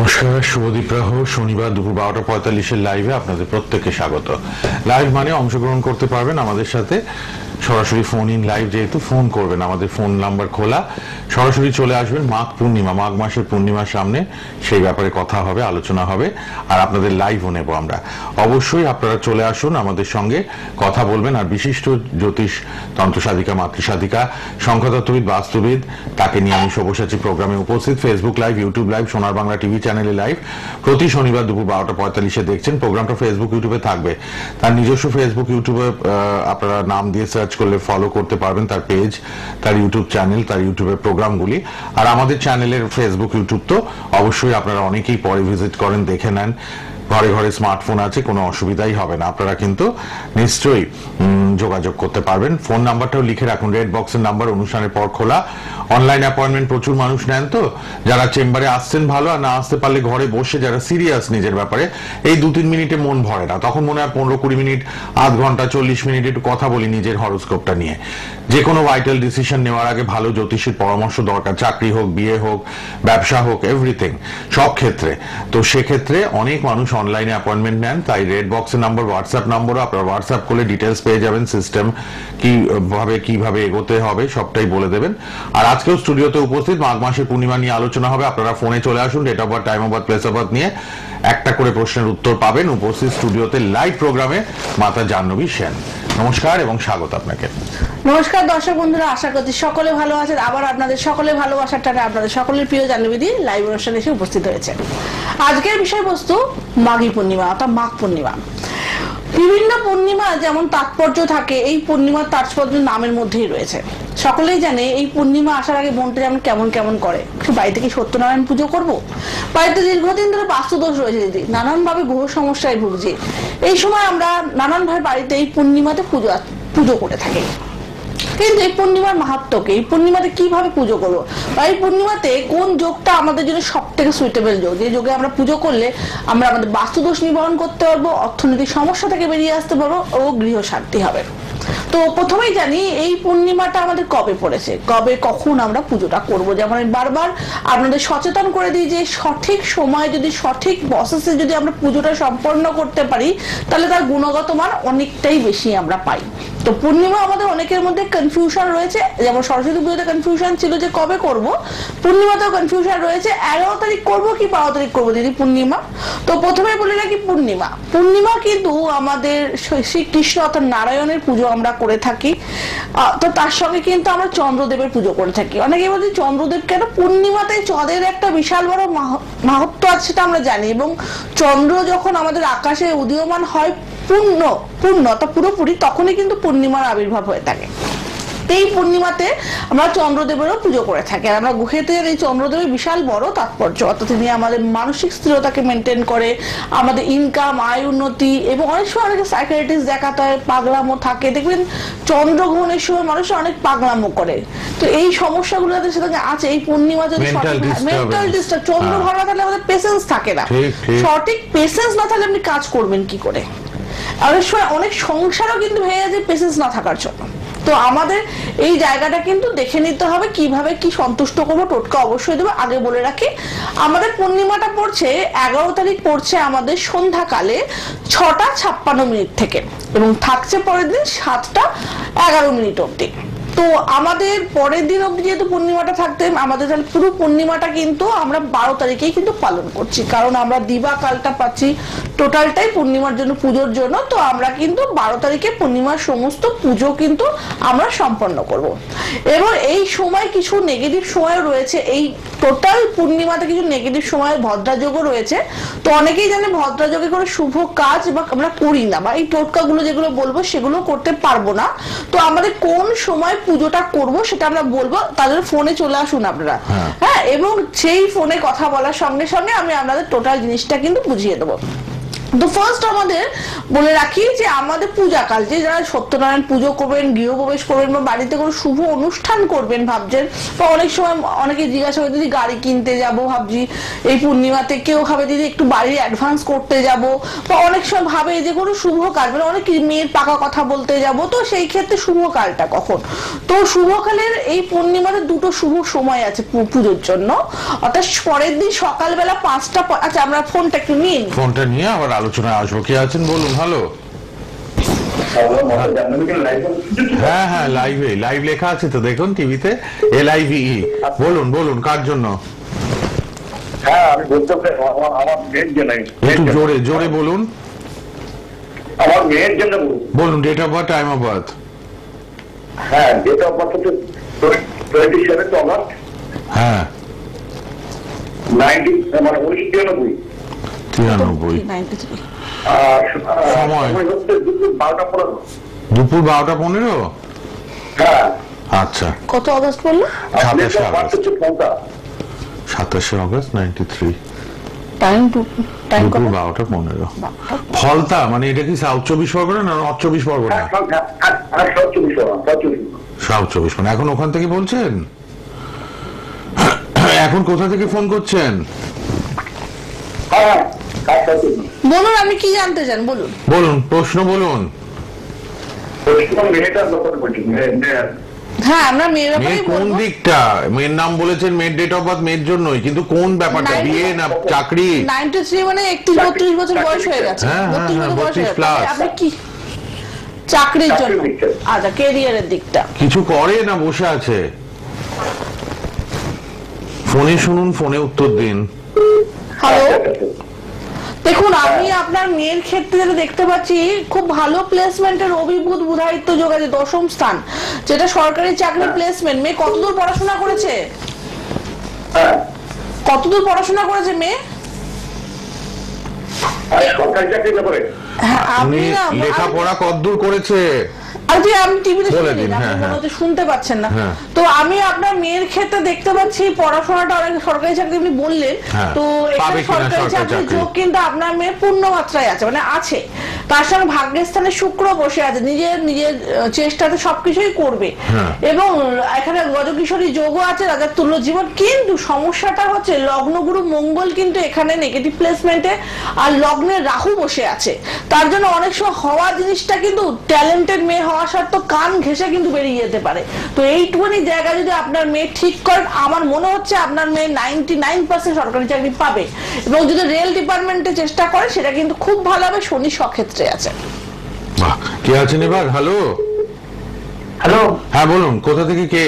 নমস্কার, শুভদীপ রাহ। শনিবার দুপুর 12:45 লাইভে আপনাদের প্রত্যেককে স্বাগত। লাইভ মানে অংশগ্রহণ করতে পারবেন আমাদের সাথে, সরাসরি ফোন ইন লাইভ, যেহেতু ফোন করবেন, আমাদের ফোন নাম্বার খোলা, সরাসরি চলে আসবেন। মাঘ পূর্ণিমা, মাঘ মাসের পূর্ণিমার সামনে, সেই ব্যাপারে কথা হবে, আলোচনা হবে, আর আপনাদের লাইভও নেব আমরা। অবশ্যই আপনারা চলে আসুন, আমাদের সঙ্গে কথা বলবেন। আর বিশিষ্ট জ্যোতিষ, তন্ত্রসাধিকা, মাতৃসাধিকা, সংখ্যাতত্ত্ববিদ, বাস্তুবিদ, তাকে নিয়ে আমি সব্যসাচী প্রোগ্রামে উপস্থিত। ফেসবুক লাইভ, ইউটিউব লাইভ, সোনার বাংলা টিভি চ্যানেলে লাইভ প্রতি শনিবার দুপুর 12:45 দেখছেন। প্রোগ্রামটা ফেসবুক, ইউটিউবে থাকবে। তার নিজস্ব ফেসবুক, ইউটিউবে আপনারা নাম দিয়ে সার্চ করলে ফলো করতে পারবেন তার পেজ, তার ইউটিউব চ্যানেল, তার ইউটিউবের প্রোগ্রামগুলি। আর আমাদের চ্যানেলের ফেসবুক, ইউটিউব তো অবশ্যই আপনারা অনেকেই পরে ভিজিট করেন, দেখে নেন। ঘরে ঘরে স্মার্টফোন আছে, কোনো অসুবিধাই হবে না। আপনারা কিন্তু নিশ্চয়ই যোগাযোগ করতে পারবেন। ফোন নাম্বারটাও লিখে রাখুন, রেড বক্সের নাম্বার, অনুষ্ঠানের পর খোলা। অনলাইন অ্যাপয়েন্টমেন্ট প্রচুর মানুষ নেন, তো যারা চেম্বারে আসছেন ভালো, আর না আসতে পারলে ঘরে বসে যারা সিরিয়াস নিজের ব্যাপারে, এই 2-3 মিনিটে মন ভরে না, তখন মনে হয় 15-20 মিনিট, আধ ঘন্টা, 40 মিনিট একটু কথা বলি নিজের হরোস্কোপটা নিয়ে। যে কোনো ভাইটাল ডিসিশন নেওয়ার আগে ভালো জ্যোতিষীর পরামর্শ দরকার, চাকরি হোক, বিয়ে হোক, ব্যবসা হোক, এভরিথিং, সব ক্ষেত্রে। তো সেক্ষেত্রে অনেক মানুষ অনলাইনে অ্যাপয়েন্টমেন্ট নেন। তাই রেড বক্সের নাম্বার, হোয়াটসঅ্যাপ নম্বরও আপনারা হোয়াটসঅ্যাপ করলে ডিটেলস পেয়ে যাবেন, সিস্টেম কিভাবে এগোতে হবে সবটাই বলে দেবেন। আর আজকেও স্টুডিওতে উপস্থিত, মাঘ মাসের পূর্ণিমা নিয়ে আলোচনা হবে। আপনারা ফোনে চলে আসুন, date of birth, time of birth, place of birth নিয়ে একটা করে প্রশ্নের উত্তর পাবেন। উপস্থিত স্টুডিওতে লাইভ প্রোগ্রামে মাতা জাহ্নবী সেন। নমস্কার এবং স্বাগত আপনাকে। নমস্কার দর্শক বন্ধুরা, আশা করছি সকলে ভালো আছেন। আবার আপনাদের সকলে ভালোবাসার টানে আপনাদের সকলের প্রিয় জাহ্নবী লাইভ অনুষ্ঠানে এসে উপস্থিত হয়েছে। আজকের বিষয়বস্তু মাঘী পূর্ণিমা, অর্থাৎ মাঘ পূর্ণিমা। বিভিন্ন পূর্ণিমা যেমন তাৎপর্য থাকে, এই পূর্ণিমার তাৎপর্য নামের মধ্যেই রয়েছে। সকলেই জানে এই পূর্ণিমা আসার আগে মনটা যেমন কেমন কেমন করে, বাড়িতে কি সত্যনারায়ণ পুজো করব, বাড়িতে দীর্ঘদিন ধরে বাস্তুদোষ রয়েছে, দিদি নানানভাবে গ্রহ সমস্যায় ভুগছি, এই সময় আমরা নানানভাবে বাড়িতে এই পূর্ণিমাতে পুজো করে থাকি। কিন্তু এই পূর্ণিমার মাহাত্ম্যকে, এই পূর্ণিমাতে কিভাবে পুজো করবো, বা এই পূর্ণিমাতে কোন যোগটা আমাদের জন্য সব থেকে সুইটেবল যোগ, যে যোগে আমরা পুজো করলে আমরা আমাদের বাস্তুদোষ নিবারণ করতে পারবো, অর্থনৈতিক সমস্যা থেকে বেরিয়ে আসতে পারবো ও গৃহ শান্তি হবে। তো প্রথমেই জানি এই পূর্ণিমাটা আমাদের কবে পড়েছে, কবে কখন আমরা পুজোটা করব। যেমন আমি বারবার আপনাদের সচেতন করে দিই যে সঠিক সময় যদি, সঠিক প্রসেসে যদি আমরা পুজোটা সম্পন্ন করতে পারি, তাহলে তার গুণগত মান অনেকটাই বেশি আমরা পাই। তো পূর্ণিমা আমাদের অনেকের মধ্যে কনফিউশন রয়েছে, যেমন সরস্বতী পুজোতে কনফিউশন ছিল যে কবে করব, পূর্ণিমাতেও কনফিউশন রয়েছে 11 তারিখ করবো কি 12 তারিখ করবো দিদি পূর্ণিমা। তো প্রথমে বলে রাখি, পূর্ণিমা কিন্তু আমাদের শ্রীকৃষ্ণ অর্থাৎ নারায়ণের পুজো আমরা করে থাকি। তো তার সঙ্গে কিন্তু আমরা চন্দ্রদেবের পুজো করে থাকি। অনেকে বলছি চন্দ্রদেব কেন, পূর্ণিমাতে চাঁদের একটা বিশাল বড় মাহাত্ম্য আছে, সেটা আমরা জানি। এবং চন্দ্র যখন আমাদের আকাশে উদীয়মান হয় পূর্ণ অর্থাৎ পুরোপুরি, তখনই কিন্তু পূর্ণিমার আবির্ভাব হয়ে থাকে। এই পূর্ণিমাতে আমরা চন্দ্রদেবেরও পুজো করে থাকি। আর আমরা গুহেতে এই চন্দ্রদেবের বিশাল বড় তাৎপর্য, অর্থাৎ তিনি আমাদের মানসিক স্থিরতাকে মেনটেন করে, আমাদের ইনকাম, আয় উন্নতি, এবং অনেক সময় অনেকে সাইকিয়াট্রিস্ট দেখাতে হয়, পাগলামো থাকে, দেখবেন চন্দ্রগ্রহণের সময় মানুষ অনেক পাগলামো করে। তো এই সমস্যাগুলো যাদের সাথে আছে, এই পূর্ণিমা যদি মেন্টাল ডিস্টার্ব, চন্দ্র ভালো না থাকলে আমাদের পেশেন্স থাকে না। সঠিক পেশেন্স না থাকলে আপনি কাজ করবেন কি করে? অনেক সময় অনেক সংসারও কিন্তু ভেঙে যায় পেশেন্স না থাকার জন্য। তো আমাদের এই জায়গাটা কিন্তু দেখে নিতে হবে কিভাবে কি সন্তুষ্ট করবো। টোটকা অবশ্যই দেবো। আগে বলে রাখি, আমাদের পূর্ণিমাটা পড়ছে 11 তারিখ, পড়ছে আমাদের সন্ধ্যাকালে 6:56 থেকে, এবং থাকছে পরের দিন 7:11 অব্দি। তো আমাদের পরের দিন অব্দি যেহেতু পূর্ণিমাটা থাকতে, আমাদের তাহলে পুরো পূর্ণিমাটা কিন্তু আমরা 12 তারিখেই কিন্তু পালন করছি, কারণ আমরা দিবা কালটা পাচ্ছি টোটালটাই পূর্ণিমার জন্য, পুজোর জন্য। তো আমরা কিন্তু 12 তারিখে পূর্ণিমার সমস্ত পুজো কিন্তু আমরা সম্পন্ন করব। এবং এই সময় কিছু নেগেটিভ সময় রয়েছে, এই টোটাল পূর্ণিমাতে কিছু নেগেটিভ সময়, ভদ্রাযোগও রয়েছে। তো অনেকেই জানে ভদ্রাযোগে করে শুভ কাজ বা আমরা করি না, বা এই টোটকাগুলো যেগুলো বলবো সেগুলো করতে পারবো না। তো আমাদের কোন সময় পুজোটা করব সেটা আমরা বলবো, তাদের ফোনে চলে আসুন আপনারা, হ্যাঁ, এবং সেই ফোনে কথা বলার সঙ্গে সঙ্গে আমি আপনাদের টোটাল জিনিসটা কিন্তু বুঝিয়ে দেবো। তো ফার্স্ট আমাদের বলে রাখি যে আমাদের পূজাকাল, যে যারা সত্যনারায়ণ পুজো করবেন, গৃহপ্রবেশ করবেন বা বাড়িতে কোনো শুভ অনুষ্ঠান করবেন ভাবছেন, বা অনেক সময় অনেকে জিজ্ঞাসা করে দিদি গাড়ি কিনতে যাব ভাবছি এই পূর্ণিমাতে, কেউ ভাবে দিদি একটু বাড়ির অ্যাডভান্স করতে যাব, বা অনেক সময় ভাবে যে কোনো শুভ কাজ মানে অনেক মেয়ের পাকা কথা বলতে যাব, তো সেই ক্ষেত্রে শুভ কালটা কখন? তো শুভকালের এই পূর্ণিমাতে দুটো শুভ সময় আছে পুজোর জন্য, অর্থাৎ পরের দিন সকালবেলা 5টা। আচ্ছা আমরা ফোনটা একটু নিন, ফোনটা নিয়ে আবার আলোচনায় আসবো। কে আছেন বলুন? হ্যালো। হ্যাঁ হ্যাঁ, লাইভ লেখা আছে তো, দেখুন টিভিতে LIVE। বলুন বলুন, কার জন্য? হ্যাঁ আমি বলতে আমার মেয়ের জন্য। একটু জোরে জোরে বলুন। আমার মেয়ের জন্য বলুন। Date of birth, time of birth. হ্যাঁ, ডেট অফ বার্থ হচ্ছে 27 অগাস্ট। হ্যাঁ, 1993। সময় হচ্ছে দুপুর 12টা 15। দুপুর 12টা 15। হ্যাঁ। আচ্ছা, কত অগস্ট বললো? 27 আগস্ট। 27 অগস্ট 93। টাইম দুপুর 12টা 15। ফলতা মানে এটা কি সাউথ 24 পরগনা না নর্থ 24 পরগনা? সাউথ 24 পরগনা। এখন ওখান থেকে বলছেন? এখন কোথা থেকে ফোন করছেন? বলুন, আমি কি জানতে চান বলুন। বলুন, প্রশ্ন বলুন। হ্যাঁ, আমরা মেয়ের ব্যাপারে কোন দিকটা? মেয়ের নাম বলেছেন, মেয়ের ডেট অফ বার্থ মেয়ের জন্যই, কিন্তু কোন ব্যাপারটা? বিয়ে না চাকরি? 93 মানে 31-32 বছর বয়স হয়ে গেছে। 32 প্লাস। আপনি কি চাকরির জন্য? আচ্ছা, ক্যারিয়ারের দিকটা কিছু করে না বসে আছে? ফোনে শুনুন, ফোনে উত্তর দিন। হ্যালো, দেখুন আমি আপনার মেয়ের ক্ষেত্রে যেটা দেখতে পাচ্ছি, খুব ভালো প্লেসমেন্টের অভিভূত বুধায়িত্ব যোগ আছে, 10ম স্থান, যেটা সরকারি চাকরি প্লেসমেন্ট। মেয়ে কতদূর পড়াশোনা করেছে? কতদূর পড়াশোনা করেছে মেয়ে? সরকারি চাকরি করে। আপনি লেখাপড়া কতদূর করেছে? আজকে আমি টিভিতে শুনতে পাচ্ছেন না। তো আমি আপনার মেয়ের ক্ষেত্রে দেখতে পাচ্ছি পড়াশোনাটা অনেক, সরকারি চাকরি আপনি বললেন, তো এখানে সরকারি চাকরির যোগ কিন্তু আপনার মেয়ে পূর্ণ মাত্রায় আছে, মানে আছে। তার সঙ্গে ভাগ্যের স্থানে শুক্র বসে আছে, নিজের চেষ্টাতে সবকিছুই করবে, এবং এখানে গজকিশোরী যোগও আছে, রাজার তুল্য জীবন। কিন্তু সমস্যাটা হচ্ছে লগ্নগুরু মঙ্গল কিন্তু এখানে নেগেটিভ প্লেসমেন্টে, আর লগ্নে রাহু বসে আছে। তার জন্য অনেক সময় হওয়া জিনিসটা কিন্তু ট্যালেন্টেড মেয়ে হওয়া সত্ত্বেও কান ঘেঁষে কিন্তু বেরিয়ে যেতে পারে। তো এইটুকুনি জায়গা যদি আপনার মেয়ে ঠিক করেন, আমার মনে হচ্ছে আপনার মেয়ে 99% সরকারি চাকরি পাবে, এবং যদি রেল ডিপার্টমেন্টে চেষ্টা করে সেটা কিন্তু খুব ভালো হবে। শনি সক্ষেত্রে আছে। কে আছেন এবার? হ্যালো। হ্যালো, হ্যাঁ বলুন, কোথা থেকে কে?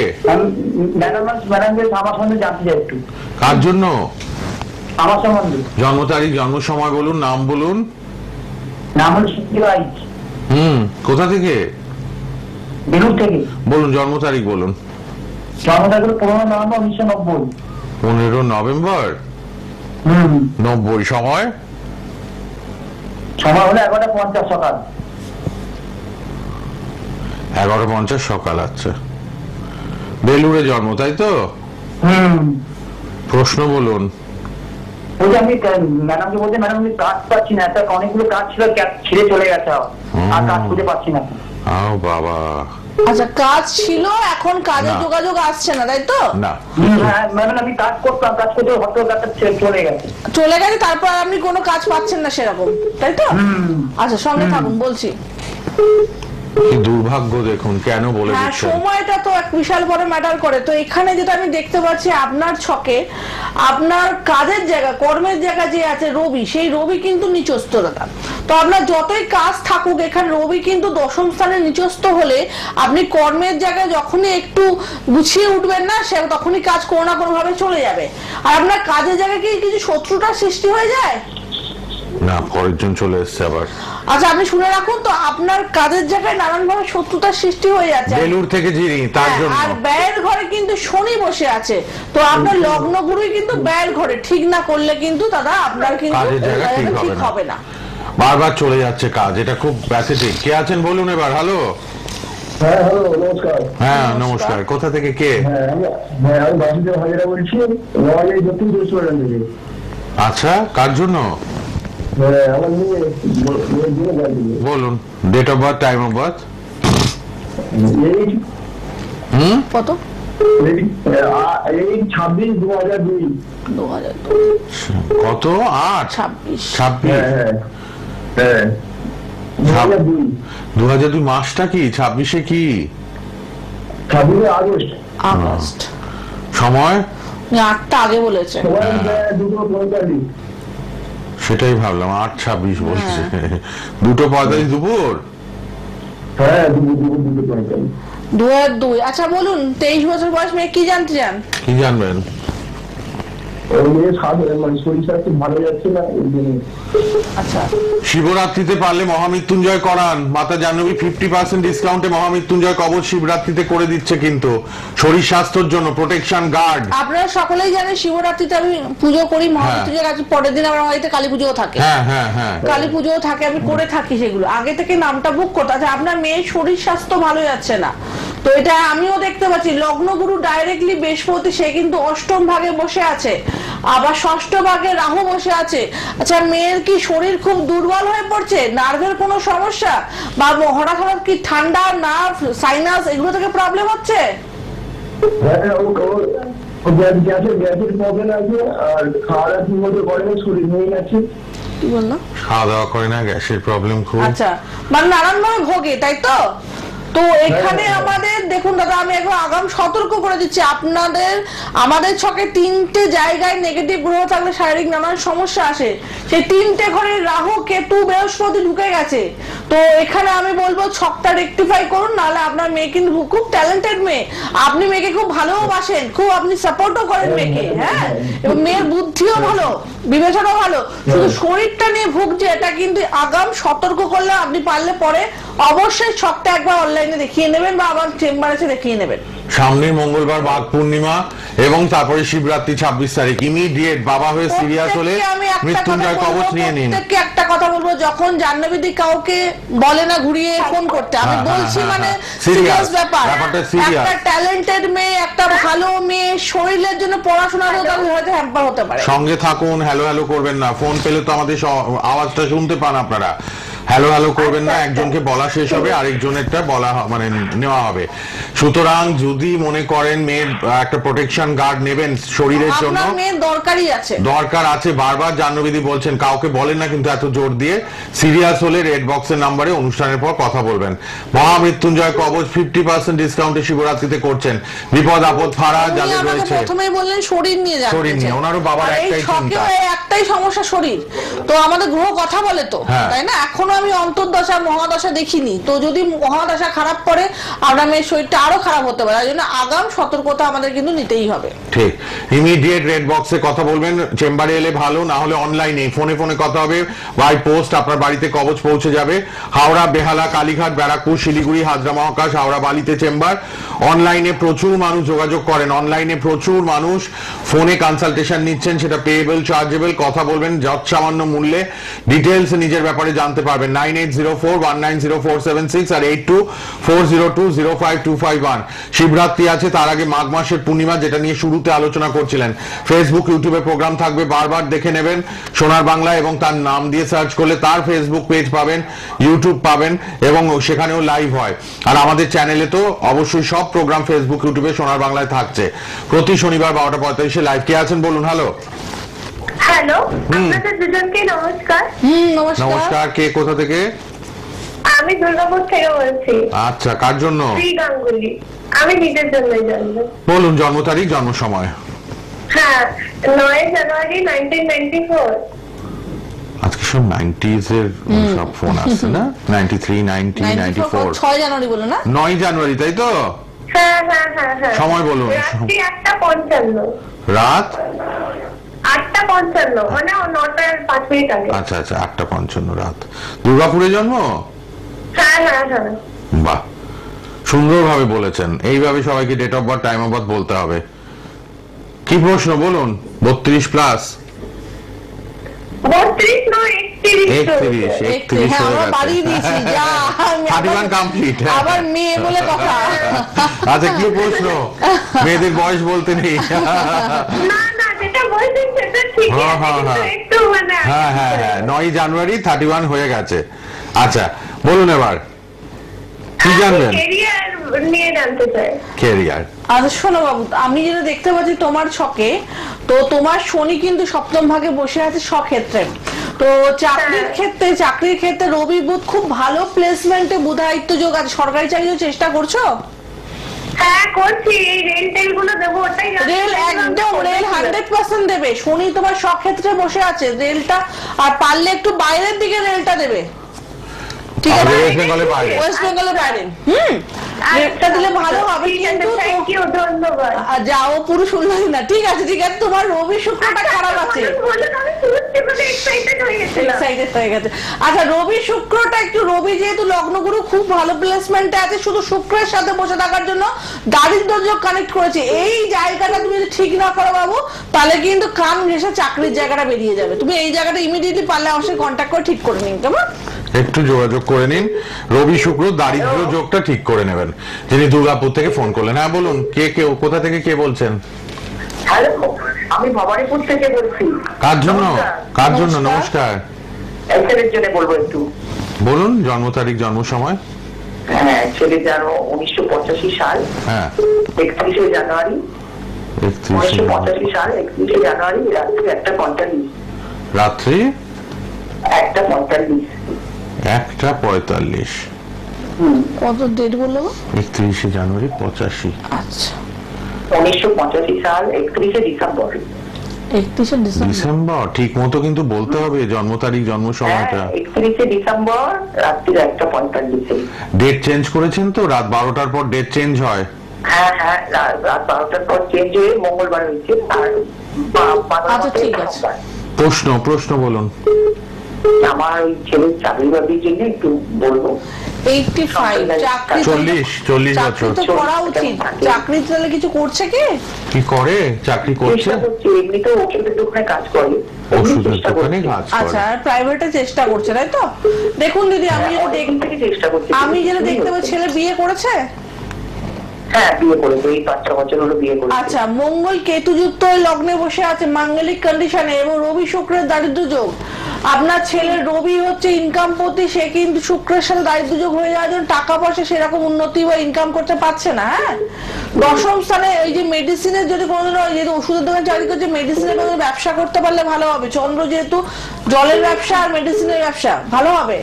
কার জন্য? আমার সম্বন্ধে। জন্ম তারিখ, জন্ম সময় বলুন, নাম বলুন। নাম হল শিবরাজ। কোথা থেকে? বেলুর থেকে। বলুন, জন্ম তারিখ বলুন। জন্ম তারিখ হল 15 নভেম্বর 1990। 15 নভেম্বর 90। সময়? সময় হলো 11:50 সকাল। 11:50 সকাল। আচ্ছা, বেলুড়ে জন্ম, তাই তো? প্রশ্ন বলুন। ওই যে আমি ম্যাডামকে বলতে, ম্যাডাম আমি কাজ পাচ্ছি না, একটা অনেকগুলো কাজ ছিল ছেড়ে চলে গেছে, আর কাজ খুঁজে পাচ্ছি না। আও বাবা। আচ্ছা, কাজ ছিল, এখন কাজের যোগাযোগ আসছে না, তাই তো? না, ম্যাডাম আমি কাজ করতাম, কাজ করতে হয়তো কাজটা চলে গেছে। তারপর আপনি কোনো কাজ পাচ্ছেন না সেরকম, তাই তো? আচ্ছা, সঙ্গে থাকুন, বলছি। কি দুর্ভাগ্য দেখুন, কেন বলে দিচ্ছেন? সময়টা তো এক বিশাল বড় ম্যাটার করে। তো এখানে যেটা আমি দেখতে পাচ্ছি আপনার ছকে, আপনার কাজের জায়গা, কর্মের জায়গা যে আছে রবি, সেই রবি কিন্তু নিচস্থতা। তো আপনার যতই কাজ থাকুক, এখানে রবি কিন্তু 10ম স্থানে নিচস্থ হলে আপনি কর্মের জায়গায় যখনই একটু গুছিয়ে উঠবেন না, সে তখনই কাজ কোনো না কোনো ভাবে চলে যাবে। আর আপনার কাজের জায়গায় কি কিছু শত্রুতার সৃষ্টি হয়ে যায় না? পরের জন চলে এসছে আবার। আচ্ছা, আপনি শুনে রাখুন তো, আপনার কাজের জায়গায় নানান ভাবে শত্রুতার সৃষ্টি হয়ে যাচ্ছে বেলুর থেকে যিনি, তার জন্য। আর ব্যয়ের ঘরে কিন্তু শনি বসে আছে, তো আপনার লগ্ন গুরুই কিন্তু ব্যয়ের ঘরে, ঠিক না করলে কিন্তু দাদা আপনার কিন্তু ঠিক হবে না। বারবার চলে যাচ্ছে কাজ, এটা খুব প্যাথেটিক। কে আছেন বলুন এবার? হ্যালো। হ্যাঁ হ্যালো, নমস্কার। হ্যাঁ নমস্কার, কোথা থেকে কে? আমি বাসুদেব হাজারা বলছি, দক্ষিণ 24 পরগনা থেকে। আচ্ছা, কার জন্য? আমার মেয়ে বলুন date of birth, time of birth. কত? 26/2002। 2002। কত? 8 26। 26। হ্যাঁ 2002। 2002 মাসটা কি? 26-এ কি? 26 আগস্ট। আগস্ট। সময়? 8টা আগে বলেছে। 2:45। সেটাই ভাবলাম 8:26 বলছে। 2:45 দুপুর। হ্যাঁ 2:45। 2002। আচ্ছা বলুন 23 বছর বয়স মেয়ে কি জানতে চান? কি জানবেন? ওর মেয়ে মানে শরীর স্বাস্থ্য ভালো যাচ্ছে না ওই জন্য। আচ্ছা শিবরাত্রিতে পারলে মহামৃত্যুঞ্জয় করান। মাতা জাহ্নবী 50% ডিসকাউন্টে মহামৃত্যুঞ্জয় কবচ শিবরাত্রিতে করে দিচ্ছে, কিন্তু শরীর স্বাস্থ্যের জন্য প্রোটেকশন গার্ড। আপনারা সকলেই জানেন শিবরাত্রিতে আমি পুজো করি, মহামৃত্যুঞ্জয় কাছে পরের দিন আমার বাড়িতে কালী পুজোও থাকে। হ্যাঁ হ্যাঁ হ্যাঁ, কালী পুজোও থাকে, আমি করে থাকি সেগুলো। আগে থেকে নামটা বুক করতে। আচ্ছা আপনার মেয়ের শরীর স্বাস্থ্য ভালো যাচ্ছে না, তো এটা আমিও দেখতে পাচ্ছি। লগ্নগুরু ডাইরেক্টলি বৃহস্পতি, সে কিন্তু অষ্টম ভাগে বসে আছে, আবার ষষ্ঠ ভাগে রাহু বসে আছে। আচ্ছা মেয়ের কি শরীর খুব দুর্বল হয়ে পড়ছে? নার্ভের কোনো সমস্যা বা হঠাৎ হঠাৎ কি ঠান্ডা, নার্ভ, সাইনাস এগুলো থেকে প্রবলেম হচ্ছে? হ্যাঁ ও গ্যাসের প্রবলেম আছে, আর খাওয়া দাওয়া ঠিক মতো করে না, শরীর নিয়ে গেছে। কি বললো? খাওয়া দাওয়া করে না, গ্যাসের প্রবলেম খুব। আচ্ছা মানে নানানভাবে ভোগে, তাই তো? তো এখানে আমাদের দেখুন দাদা, আমি একবার আগাম সতর্ক করে দিচ্ছি আপনাদের। আমাদের ছকে 3টে জায়গায় নেগেটিভ গ্রহ থাকলে শারীরিক নানান সমস্যা আসে। সেই 3টে ঘরে রাহু, কেতু, বৃহস্পতি ঢুকে গেছে। তো এখানে আমি বলবো ছকটা রেকটিফাই করুন, নাহলে আপনার মেয়ে কিন্তু খুব ট্যালেন্টেড মেয়ে। আপনি মেয়েকে খুব ভালোবাসেন, খুব আপনি সাপোর্টও করেন মেয়েকে, হ্যাঁ, এবং মেয়ের বুদ্ধিও ভালো, বিবেচনাও ভালো, শুধু শরীরটা নিয়ে ভুগছে। এটা কিন্তু আগাম সতর্ক করলে আপনি পারলে পরে অবশ্যই ছকটা একবার অনলাইনে দেখিয়ে নেবেন বা আমার চেম্বারে এসে দেখিয়ে নেবেন। সামনের মঙ্গলবার মাঘ পূর্ণিমা এবং তারপরে শিবরাত্রি 26 তারিখ। ইমিডিয়েট বাবা হয়ে সিরিয়াস হলে মৃত্যুঞ্জয় কবচ নিয়ে নিন। প্রত্যেককে একটা কথা বলবো, যখন জাহ্নবীদি কাউকে বলে না ঘুরিয়ে ফোন করতে, আমি বলছি মানে সিরিয়াস ব্যাপার। একটা ট্যালেন্টেড মেয়ে, একটা ভালো মেয়ে, শরীরের জন্য পড়াশোনারও হয়তো হ্যাম্পার হতে পারে। সঙ্গে থাকুন, হ্যালো হ্যালো করবেন না। ফোন পেলে তো আমাদের আওয়াজটা শুনতে পান আপনারা। হ্যালো হ্যালো করবেন না, একজনকে বলা শেষ হবে আরেকজনেরটা বলা মানে নেওয়া হবে। সুতরাং যদি মনে করেন মেয়ের একটা প্রোটেকশন গার্ড নেবেন শরীরের জন্য, আপনার মেয়ের দরকারই আছে, দরকার আছে, বারবার জাহ্নবীদি বলছেন, কাউকে বলেন না কিন্তু এত জোর দিয়ে। সিরিয়াস হলে রেড বক্সের নাম্বারে অনুষ্ঠানের পর কথা বলবেন। মহামৃত্যুঞ্জয় কবচ 50% ডিসকাউন্টে শিবরাত্রিতে করছেন। বিপদ আপদ ফাড়া যাদের রয়েছে। প্রথমেই বললেন শরীর নিয়ে যাচ্ছে, শরীর নিয়ে ওনারও বাবার একটাই চিন্তা, একটাই সমস্যা শরীর। তো আমাদের গ্রহ কথা বলে তো, তাই না? এখনো আমি অন্তর্দশা মহাদশা দেখিনি, তো যদি মহাদশা খারাপ পড়ে আপনার মেয়ের শরীরটা আরো খারাপ হতে পারে। তাই জন্য আগাম সতর্কতা আমাদের কিন্তু নিতেই হবে। ঠিক, ইমিডিয়েট রেড বক্সে কথা বলবেন। চেম্বারে এলে ভালো, না হলে অনলাইনে ফোনে কথা হবে, বাই পোস্ট আপনার বাড়িতে কবচ পৌঁছে যাবে। হাওড়া, বেহালা, কালীঘাট, ব্যারাকপুর, শিলিগুড়ি, হাজরা মহাকাশ, হাওড়া বালিতে চেম্বার। অনলাইনে প্রচুর মানুষ যোগাযোগ করেন, অনলাইনে প্রচুর মানুষ ফোনে কনসালটেশন নিচ্ছেন, সেটা পেয়েবল, চার্জেবল। কথা বলবেন যৎসামান্য মূল্যে, ডিটেলস নিজের ব্যাপারে জানতে পারবেন। 9804190476 আর 8240205251। শিবরাত্রি আছে, তার আগে মাঘ মাসের পূর্ণিমা, যেটা নিয়ে শুরুতে আলোচনা করছিলেন। ফেসবুক, ইউটিউবে প্রোগ্রাম থাকবে, বারবার দেখে নেবেন। সোনার বাংলা এবং তার নাম দিয়ে সার্চ করলে তার ফেসবুক পেজ পাবেন, ইউটিউব পাবেন, এবং সেখানেও লাইভ হয়। আর আমাদের চ্যানেলে তো অবশ্যই সব প্রোগ্রাম ফেসবুক, ইউটিউবে সোনার বাংলায় থাকছে। প্রতি শনিবার 12:45-এ লাইভ। কে আছেন বলুন? হ্যালো হ্যালো, আপনাদের দুজনকে নমস্কার। নমস্কার। কে কোথা থেকে? আমি দুর্গাপুর থেকে বলছি। আচ্ছা, কার জন্য? শ্রী গাঙ্গুলি। আমি নিজের জন্যই জানবো। বলুন জন্ম তারিখ, জন্ম সময়। হ্যাঁ, 9 জানুয়ারি 1994। আজকে সব 90s এর সব ফোন আসছে না? 93, 90, 94। 6 জানুয়ারি বলো না? 9 জানুয়ারি, তাই তো? হ্যাঁ হ্যাঁ হ্যাঁ হ্যাঁ। সময় বলুন। রাত্রি 8:55। রাত 8:55, মানে 9:05 আগে। আচ্ছা আচ্ছা, 8:55 রাত। দুর্গাপুরে জন্ম? হ্যাঁ হ্যাঁ হ্যাঁ। বাহ, সুন্দরভাবে বলেছেন। এইভাবে সবাইকে date of birth, time of birth বলতে হবে। কি প্রশ্ন বলুন? 32 প্লাস? 32 নয়, 31। 31 হ্যাঁ, আমরা বাড়িয়ে দিয়েছি, যা কমপ্লিট। আবার মেয়ে বলে কথা। আচ্ছা, কি প্রশ্ন? মেয়েদের বয়স বলতে নেই। না না, যেটা বলছেন সেটা ঠিক আছে, কিন্তু একটু মানে হ্যাঁ হ্যাঁ হ্যাঁ 9 জানুয়ারি 31 হয়ে গেছে। আচ্ছা বলুন এবার কি জানবেন? কেরিয়ার নিয়ে জানতে চাই। ক্যারিয়ার। আচ্ছা শোনো বাবু, আমি যেটা দেখতে পাচ্ছি তোমার ছকে, তো তোমার শনি কিন্তু সপ্তম ভাগে বসে আছে স্বক্ষেত্রে। তো চাকরির ক্ষেত্রে রবি বুধ খুব ভালো প্লেসমেন্টে বুধায়িত্ব যোগ আছে। সরকারি চাকরির চেষ্টা করছো? হ্যাঁ করছি, এই রেল টেল গুলো দেবো, ওটাই রেল একদম, রেল 100% দেবে। শনি তোমার স্বক্ষেত্রে বসে আছে, রেলটা আর পারলে একটু বাইরের দিকে রেলটা দেবে, ঠিক আছে? ওয়েস্ট বেঙ্গলের বাইরে। ওয়েস্ট বেঙ্গলের বাইরে রেলটা দিলে ভালো হবে। কিন্তু থ্যাংক ইউ, ধন্যবাদ। যাও পুরুষ উন্নতি না, ঠিক আছে ঠিক আছে। তোমার রবি শুক্রটা খারাপ আছে, বলুন, আমি শুনতে মানে এক্সাইটেড হয়ে গেছিলাম। এক্সাইটেড হয়ে গেছে। আচ্ছা রবি শুক্রটা একটু, রবি যেহেতু লগ্নগুরু খুব ভালো প্লেসমেন্টে আছে, শুধু শুক্রের সাথে বসে থাকার জন্য দারিদ্র যোগ কানেক্ট করেছে। এই জায়গাটা তুমি যদি ঠিক না করো বাবু, তাহলে কিন্তু কান ঘেঁষে চাকরির জায়গাটা বেরিয়ে যাবে। তুমি এই জায়গাটা ইমিডিয়েটলি পারলে আমার সাথে কন্ট্যাক্ট করে ঠিক করে নিন, কেমন? একটু যোগাযোগ করে নিন, রবি শুক্র দারিদ্র যোগটা ঠিক করে নেবেন। যিনি দুর্গাপুর থেকে ফোন করলেন, হ্যাঁ বলুন কোথা থেকে কে বলছেন? হ্যালো, আমি ভবানীপুর থেকে বলছি। কার জন্য? নমস্কার। ছেলের জন্য বলবো একটু। বলুন জন্ম তারিখ, জন্ম সময়। হ্যাঁ, ছেলে জন্ম 1985 সাল, হ্যাঁ 31শে জানুয়ারি। 1985 সাল 31শে জানুয়ারি রাত্রি 1:45। রাত্রি 1:45। 1:45। কত ডেট বললো? 31শে জানুয়ারি 85। আচ্ছা 1985 সাল 31শে ডিসেম্বর। 31শে ডিসেম্বর ঠিক মতো কিন্তু বলতে হবে জন্ম তারিখ, জন্ম সময়টা। 31শে ডিসেম্বর রাত্রি 1:45। ডেট চেঞ্জ করেছেন তো? রাত 12টার পর ডেট চেঞ্জ হয়। হ্যাঁ হ্যাঁ, রাত 12টার পর চেঞ্জ হয়ে মঙ্গলবার হয়েছে। আর আচ্ছা ঠিক আছে। প্রশ্ন বলুন। আমার ওই ছেলের চাকরি বাকরির জন্য একটু বলবো। 85 চাকরি 40 বছর। তো করা উচিত। চাকরি তাহলে কিছু করছে কি করে? চাকরি করছে, এমনি তো ওষুধের দোকানে কাজ করে। ওষুধের দোকানে কাজ করে। আচ্ছা প্রাইভেটে চেষ্টা করছে, তাই তো? দেখুন দিদি, আমি যেটা দেখতে পাচ্ছি, ছেলে বিয়ে করেছে? হ্যাঁ বিয়ে করেছে, এই 5-6 বছর হলো বিয়ে করেছে। আচ্ছা মঙ্গল কেতু যুক্ত লগ্নে বসে আছে মাঙ্গলিক কন্ডিশনে, এবং রবি শুক্রের দারিদ্র যোগ। আপনার ছেলের রবি হচ্ছে ইনকাম প্রতি, সে কিন্তু শুক্রের সাথে দারিদ্র যোগ হয়ে যাওয়ার জন্য টাকা পয়সা সেরকম উন্নতি বা ইনকাম করতে পারছে না। হ্যাঁ দশম স্থানে এই যে মেডিসিনের, যদি কোনোদিন যেহেতু ওষুধের দোকান চাকরি করছে, মেডিসিনের কোনো ব্যবসা করতে পারলে ভালো হবে। চন্দ্র যেহেতু জলের ব্যবসা আর মেডিসিনের ব্যবসা ভালো হবে।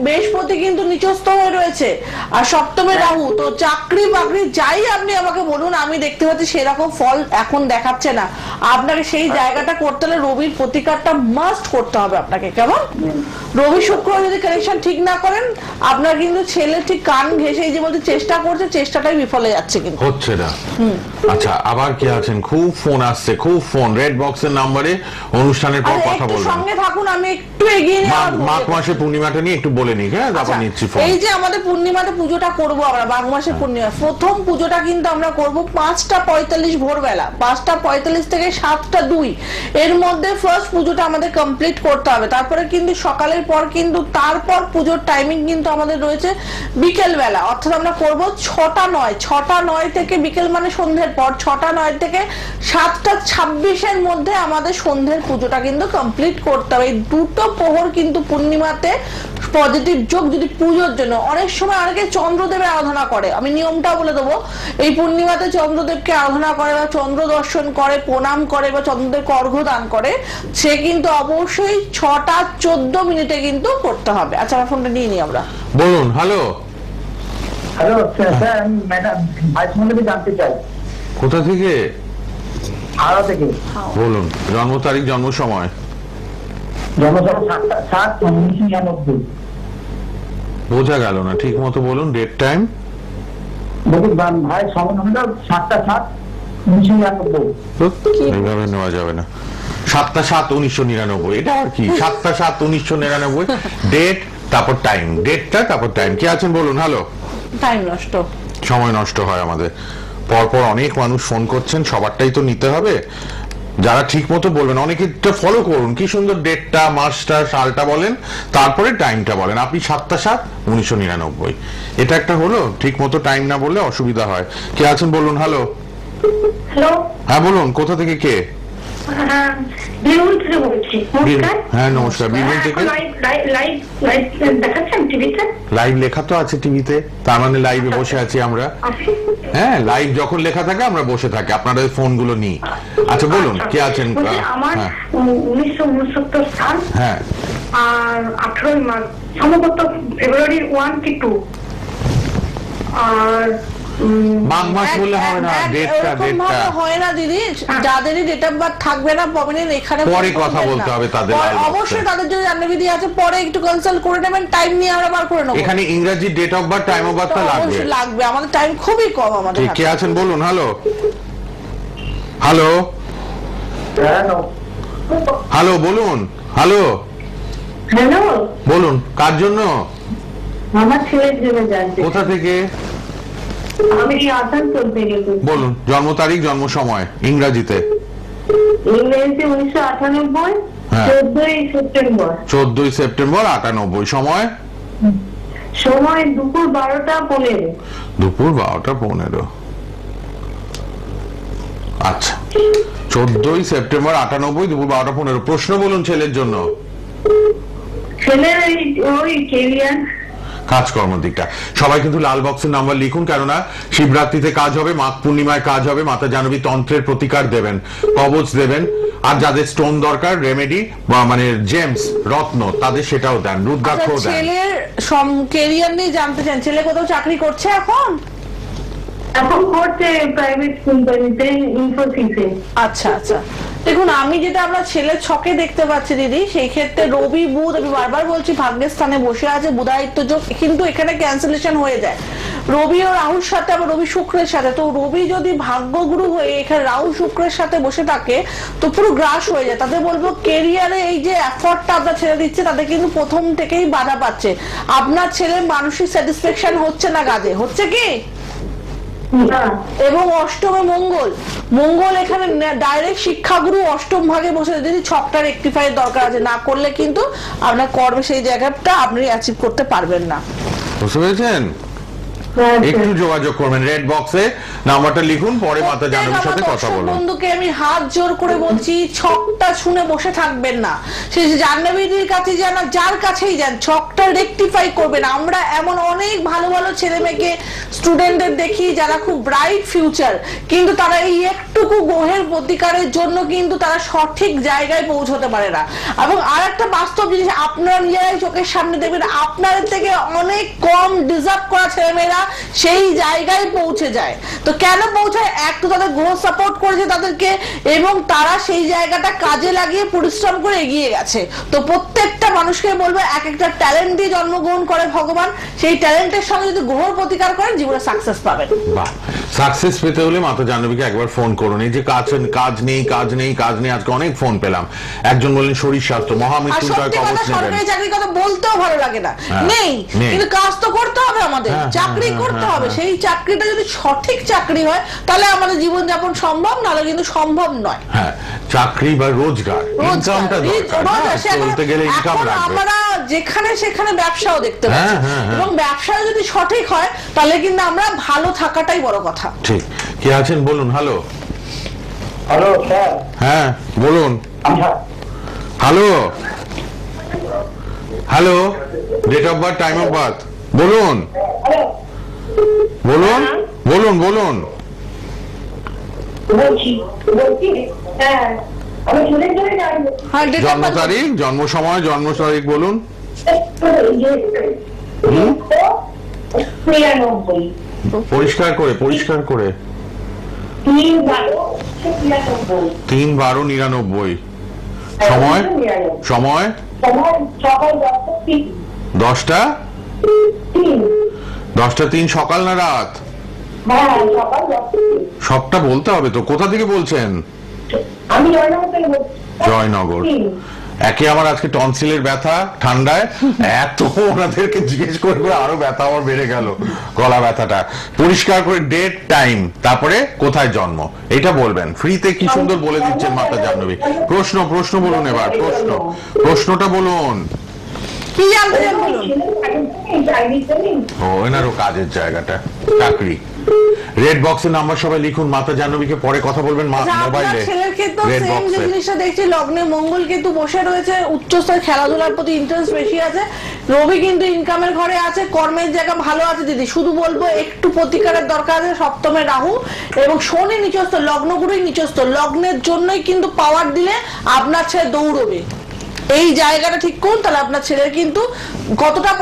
বৃহস্পতি কিন্তু নিচস্থ হয়ে রয়েছে, আর সপ্তমে রাহু। তো চাকরি বাকরি যাই আপনি আমাকে বলুন, আমি দেখতে পাচ্ছি সেরকম ফল এখন দেখাচ্ছে না। আপনাকে সেই জায়গাটা করতে হলে রবির প্রতিকারটা মাস্ট করতে হবে আপনাকে, কেমন? রবি শুক্র যদি কানেকশন ঠিক না করেন, আপনার কিন্তু ছেলে ঠিক কান ঘেঁষে যে বলতে চেষ্টা করছে, চেষ্টাটাই বিফলে যাচ্ছে, কিন্তু হচ্ছে না। আচ্ছা আবার কি আছেন? খুব ফোন আসছে, খুব ফোন। রেড বক্সের নাম্বারে অনুষ্ঠানের পর কথা বলবেন। সঙ্গে থাকুন, আমি একটু এগিয়ে নিয়ে মাঘ মাসে পূর্ণিমাটা নিয়ে একটু বলে নিই। হ্যাঁ তারপর নিচ্ছি ফোন। এই যে আমাদের পূর্ণিমাতে পুজোটা করবো আমরা, মাঘ মাসের পূর্ণিমা প্রথম পুজোটা কিন্তু আমরা করব 5:45 ভোরবেলা, 5:45 থেকে 7:02 এর মধ্যে ফার্স্ট পুজোটা আমাদের কমপ্লিট করতে হবে। তারপরে কিন্তু সকালের পর কিন্তু তারপর পুজোর টাইমিং কিন্তু আমাদের রয়েছে বিকেল বেলা, অর্থাৎ আমরা করব 6:09 থেকে বিকেল মানে সন্ধ্যের পর 6:09 থেকে 7:26 এর মধ্যে আমাদের সন্ধ্যের পুজোটা কিন্তু কমপ্লিট করতে হবে। এই দুটো প্রহর কিন্তু পূর্ণিমাতে পজিটিভ যোগ। যদি পুজোর জন্য অনেক সময় অনেকে চন্দ্রদেবের আরাধনা করে, আমি নিয়মটা বলে দেবো। এই পূর্ণিমাতে চন্দ্রদেবকে আরাধনা করে বা চন্দ্র দর্শন করে, প্রণাম করে বা চন্দ্রদেবকে অর্ঘ্য দান করে, সে কিন্তু অবশ্যই 6:14 কিন্তু করতে হবে। আচ্ছা আমার ফোনটা নিয়ে নিই আমরা। বলুন। হ্যালো স্যার, আমি ম্যাডাম ভাই সম্বন্ধে জানতে চাই। কোথা থেকে? হাওড়া থেকে। বলুন জন্ম তারিখ, জন্ম সময়। জন্ম 7/7/1999। বোঝা গেল না ঠিক মতো, বলুন ডেট টাইম। দেখুন ভাই সময় হলো 7/7/1999। এইভাবে নেওয়া যাবে না। 7/7/1999, এটা আর কি? 7/7/1999 ডেট, তারপর টাইম, ডেটটা তারপর টাইম। কি আছেন বলুন। হ্যালো। টাইম নষ্ট, সময় নষ্ট হয় আমাদের। পরপর অনেক মানুষ ফোন করছেন, সবারটাই তো নিতে হবে। যারা ঠিক মতো বলবেন, অনেকে ফলো করুন, কি সুন্দর ডেটটা, মাসটা, সালটা বলেন, তারপরে টাইমটা বলেন। আপনি 7/7/1999, এটা একটা হলো। ঠিক মতো টাইম না বললে অসুবিধা হয়। কে আছেন বলুন। হ্যালো। হ্যালো, হ্যাঁ বলুন, কোথা থেকে কে? হ্যাঁ, বীরভূম থেকে বলছি। নমস্কার। হ্যাঁ নমস্কার, বীরভূম থেকে। লাইভ দেখাচ্ছেন টিভিতে? লাইভ লেখা তো আছে টিভিতে, তার মানে লাইভে বসে আছি আমরা। হ্যাঁ, লাইভ যখন লেখা থাকে আমরা বসে থাকি, আপনাদের ফোনগুলো নিই। আচ্ছা বলুন, কে আছেন? আমার 1969 সাল, হ্যাঁ, আর 18 মার্চ, সম্ভবত ফেব্রুয়ারি 1 কি 2। আর মাঘ মাস বললে হবে না, ডেটটা হয় না দিদি। যাদেরই ডেট অফ বার্থ থাকবে না পাবেন এখানে পরে কথা বলতে হবে তাদের। অবশ্যই তাদের জন্য জাহ্নবীদি আছে, পরে একটু কনসাল্ট করে নেবেন, টাইম নিয়ে আমরা বার করে নেব। এখানে ইংরেজি date of birth, time of বার্থটা লাগবে, আমাদের টাইম খুবই কম আমাদের। ঠিক, কে আছেন বলুন? হ্যালো হ্যালো হ্যালো, বলুন। হ্যালো হ্যালো, বলুন, কার জন্য? আমার ছেলের জন্য জানতে। কোথা থেকে? আমি আসানসোল থেকে বলছি। বলুন, জন্ম তারিখ, জন্ম সময় ইংরেজিতে। ইংরেজিতে 1998, হ্যাঁ। 14ই সেপ্টেম্বর। 14ই সেপ্টেম্বর 98। সময়? সময় দুপুর 12টা 15। দুপুর 12টা 15। আচ্ছা, 14ই সেপ্টেম্বর 98, দুপুর 12টা 15। প্রশ্ন বলুন ছেলের জন্য। ছেলের ওই কেরিয়ার, কাজকর্ম দিকটা। সবাই কিন্তু লাল বক্সের নাম্বার লিখুন, কেননা শিবরাত্রিতে কাজ হবে, মাঘ পূর্ণিমায় কাজ হবে, মাতা জাহ্নবী তন্ত্রের প্রতিকার দেবেন, কবচ দেবেন, আর যাদের স্টোন দরকার, রেমেডি বা মানে জেমস, রত্ন, তাদের সেটাও দেন, রুদ্রাক্ষও দেন। ছেলের কেরিয়ার নিয়ে জানতে চান, ছেলে কোথাও চাকরি করছে এখন? এখন করছে প্রাইভেট কোম্পানিতে, ইনফোসিসে। আচ্ছা আচ্ছা, দেখুন আমি যেটা আমরা ছেলের ছকে দেখতে পাচ্ছি দিদি, সেই ক্ষেত্রে রবি বুধ, আমি বারবার বলছি ভাগ্যের স্থানে বসে আছে, বুধায়িত্ব যোগ, কিন্তু এখানে ক্যান্সেলেশন হয়ে যায় রবি ও রাহুর সাথে, আবার রবি শুক্রের সাথে। তো রবি যদি ভাগ্যগুরু হয়ে এখানে রাহু শুক্রের সাথে বসে থাকে তো পুরো গ্রাস হয়ে যায়। তাদের বলবো কেরিয়ারে এই যে এফর্টটা আপনার ছেলে দিচ্ছে, তাদের কিন্তু প্রথম থেকেই বাধা পাচ্ছে। আপনার ছেলের মানসিক স্যাটিসফ্যাকশন হচ্ছে না কাজে, হচ্ছে কি? এবং অষ্টমে মঙ্গল এখানে ডাইরেক্ট শিক্ষাগুরু অষ্টম ভাগে বসে, যদি ছকটা রেকটিফাই দরকার আছে, না করলে কিন্তু আপনার কর্মে সেই জায়গাটা আপনি অ্যাচিভ করতে পারবেন না। বুঝতে পেরেছেন? একটু যোগাযোগ করবেন, রেড বক্সে নাম্বারটা লিখুন, পরে মাতা জাহ্নবীর সাথে কথা বলুন। বন্ধুকে আমি হাত জোর করে বলছি, ছকটা শুনে বসে থাকবেন না, সে জাহ্নবীর কাছে যান, যার কাছেই যান, ছকটা রেকটিফাই করবেন। আমরা এমন অনেক ভালো ভালো ছেলে মেয়েকে, স্টুডেন্টদের দেখি যারা খুব ব্রাইট ফিউচার, কিন্তু তারা এই একটুকু গ্রহের প্রতিকারের জন্য কিন্তু তারা সঠিক জায়গায় পৌঁছতে পারে না। এবং আর একটা বাস্তব জিনিস আপনারা নিজেরাই চোখের সামনে দেখবেন, আপনাদের থেকে অনেক কম ডিজার্ভ করা ছেলেমেয়েরা সেই জায়গায় পৌঁছে যায়। তো কেন পৌঁছায়? এক তো তাদের গ্রহ সাপোর্ট করেছে তাদেরকে, এবং তারা সেই জায়গাটা কাজে লাগিয়ে পরিশ্রম করে এগিয়ে গেছে। তো প্রত্যেকটা মানুষকে বলবো, এক একটা ট্যালেন্ট দিয়ে জন্মগ্রহণ করে ভগবান, সেই ট্যালেন্টের সঙ্গে যদি গ্রহর প্রতিকার করেন জীবনে সাকসেস পাবেন। বাহ, সাকসেস পেতে হলে মাতা জাহ্নবীকে একবার ফোন করুন। এই যে কাজ নেই, আজকে অনেক ফোন পেলাম। একজন বললেন শরীর স্বাস্থ্য, মহামৃত্যুঞ্জয় কবচ নেবেন। সরকারি চাকরির কথা বলতেও ভালো লাগে না, নেই, কিন্তু কাজ তো করতে হবে আমাদের, চাকরি করতে হবে। সেই চাকরিটা যদি সঠিক চাকরি হয় তাহলে আমাদের জীবনযাপন সম্ভব, নাহলে কিন্তু সম্ভব নয়। হ্যাঁ, চাকরি বা রোজগার, ইনকামটা দরকার, চলতে গেলে ইনকাম লাগবে। আমরা যেখানে সেখানে ব্যবসাও দেখতে পাচ্ছি, এবং ব্যবসা যদি সঠিক হয় তাহলে কিন্তু আমরা ভালো থাকাটাই বড় কথা। ঠিক, কে আছেন বলুন। Hello hello sir. হ্যাঁ বলুন। Hello hello, date of birth, time of birth বলুন, বলুন বলুন বলুন। হ্যাঁ, আমি ছেলের জন্য জানবো। জন্ম তারিখ, জন্ম সময়, জন্ম তারিখ বলুন। 99। পরিষ্কার করে 3/12/99। সময় সময় সকাল 10টা 3 সকাল না রাত? সবটা বলতে হবে তো। কোথা থেকে বলছেন? আমি জয়নগর থেকে বলছি। জয়নগর। একে আমার আজকে টনসিলের ব্যথা, ঠান্ডায় এত ওনাদেরকে জিজ্ঞেস করে আরো ব্যথা আমার বেড়ে গেল, গলা ব্যথাটা। পরিষ্কার করে ডেট, টাইম, তারপরে কোথায় জন্ম, এটা বলবেন। ফ্রিতে কি সুন্দর বলে দিচ্ছেন মাতা জাহ্নবী। প্রশ্ন বলুন এবার, প্রশ্নটা বলুন। কি জানতে চান বলুন। ও, এনারও কাজের জায়গাটা, চাকরি। রেড বক্সের নাম্বার সবাই লিখুন, মাতা জাহ্নবীকে পরে কথা বলবেন মোবাইলে। ছেলের ক্ষেত্রে রেড সেম যে বক্সে জিনিসটা দেখছি, লগ্নে মঙ্গল কিন্তু বসে রয়েছে, উচ্চস্তরের খেলাধুলার প্রতি ইন্টারেস্ট বেশি আছে, রবি কিন্তু ইনকামের ঘরে আছে, কর্মের জায়গা ভালো আছে দিদি, শুধু বলবো একটু প্রতিকারের দরকার আছে। সপ্তমে রাহু এবং শনি নিচস্থ, লগ্নগুরুই নিচস্থ, লগ্নের জন্যই কিন্তু পাওয়ার দিলে আপনার ছেলে দৌড়বে। এই জায়গাটা ঠিক করুন, তাহলে আপনার ছেলের কিন্তু যতটাই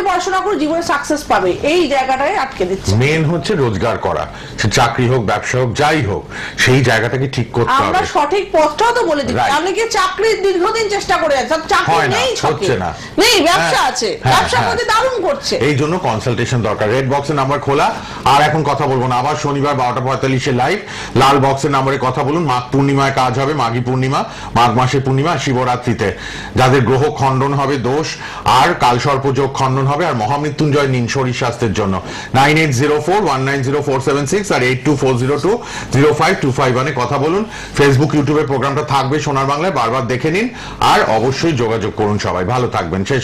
পড়াশোনা করে জীবনে সাকসেস পাবে, এই জায়গাটাই আটকে দিচ্ছে। মেন হচ্ছে রোজগার করা, সে চাকরি হোক ব্যবসা হোক যাই হোক, সেই জায়গাটাকে ঠিক করতে হবে। আমরা সঠিক পথটাও তো বলে দিচ্ছি। Right. আপনি কি চাকরির দীর্ঘদিন চেষ্টা করে আছেন, তার চাকরি হয় না, নেই, হচ্ছে না। নেই, ব্যবসা আছে, হ্যাঁ, ব্যবসা হ্যাঁ। করতে দারুণ করছে। এই জন্য কনসালটেশন দরকার। রেড বক্সের নাম্বার খোলা, আর এখন কথা বলবো না, আবার শনিবার 12:45 লাইভ। লাল বক্সের নাম্বারে কথা বলুন। মাঘ পূর্ণিমায় কাজ হবে, মাঘী পূর্ণিমা, মাঘ মাসের পূর্ণিমা, শিবরাত্রিতে যাদের গ্রহ খণ্ডন হবে, দোষ আর কালসর্পযোগ খণ্ডন হবে, আর মহামৃত্যুঞ্জয় নিন শরীর স্বাস্থ্যের জন্য। 9804190476 আর 8240205251 কথা বলুন। ফেসবুক ইউটিউবে প্রোগ্রামটা থাকবে সোনার বাংলায়, বারবার দেখে নিন আর অবশ্যই যোগাযোগ করুন। সবাই ভালো থাকবেন। শেষ